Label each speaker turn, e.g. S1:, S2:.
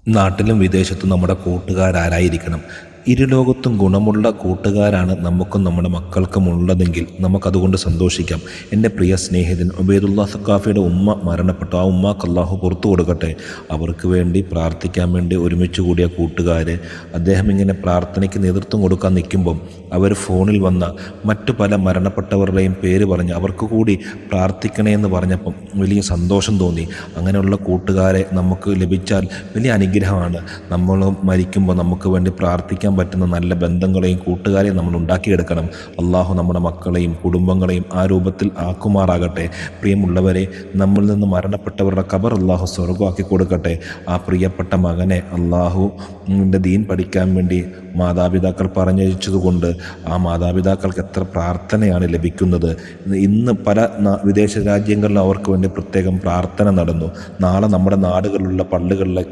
S1: നാട്ടിലും വിദേശത്തും നമ്മുടെ കൂട്ടുകാരാരായിരിക്കണം. ഇരുലോകത്തും ഗുണമുള്ള കൂട്ടുകാരാണ് നമുക്കും നമ്മുടെ മക്കൾക്കും ഉള്ളതെങ്കിൽ നമുക്കതുകൊണ്ട് സന്തോഷിക്കാം. എൻ്റെ പ്രിയ സ്നേഹിതൻ ഉബൈദുള്ള സഖാഫിയുടെ ഉമ്മ മരണപ്പെട്ടു. ആ ഉമ്മാക്ക് അല്ലാഹു പുറത്തു കൊടുക്കട്ടെ. അവർക്ക് വേണ്ടി പ്രാർത്ഥിക്കാൻ വേണ്ടി ഒരുമിച്ച് കൂടിയ കൂട്ടുകാർ, അദ്ദേഹം ഇങ്ങനെ പ്രാർത്ഥനയ്ക്ക് നേതൃത്വം കൊടുക്കാൻ നിൽക്കുമ്പം അവർ ഫോണിൽ വന്ന മറ്റു പല മരണപ്പെട്ടവരുടെയും പേര് പറഞ്ഞ് അവർക്ക് കൂടി പ്രാർത്ഥിക്കണേ എന്ന് പറഞ്ഞപ്പം വലിയ സന്തോഷം തോന്നി. അങ്ങനെയുള്ള കൂട്ടുകാരെ നമുക്ക് ലഭിച്ചാൽ വലിയ അനുഗ്രഹമാണ്. നമ്മൾ മരിക്കുമ്പോൾ നമുക്ക് വേണ്ടി പ്രാർത്ഥിക്കാൻ പറ്റുന്ന നല്ല ബന്ധങ്ങളെയും കൂട്ടുകാരെയും നമ്മൾ ഉണ്ടാക്കിയെടുക്കണം. അള്ളാഹു നമ്മുടെ മക്കളെയും കുടുംബങ്ങളെയും ആ രൂപത്തിൽ ആക്കുമാറാകട്ടെ. പ്രിയമുള്ളവരെ, നമ്മിൽ നിന്ന് മരണപ്പെട്ടവരുടെ ഖബർ അള്ളാഹു സ്വർഗ്ഗമാക്കി കൊടുക്കട്ടെ. ആ പ്രിയപ്പെട്ട മകനെ അള്ളാഹുവിൻ്റെ ദീൻ പഠിക്കാൻ വേണ്ടി മാതാപിതാക്കൾ പറഞ്ഞയച്ചതുകൊണ്ട് ആ മാതാപിതാക്കൾക്ക് എത്ര പ്രാർത്ഥനയാണ് ലഭിക്കുന്നത്. ഇന്ന് പല വിദേശ രാജ്യങ്ങളിൽ അവർക്ക് വേണ്ടി പ്രത്യേകം പ്രാർത്ഥന നടന്നു. നാളെ നമ്മുടെ നാടുകളിലുള്ള പള്ളികളിലൊക്കെ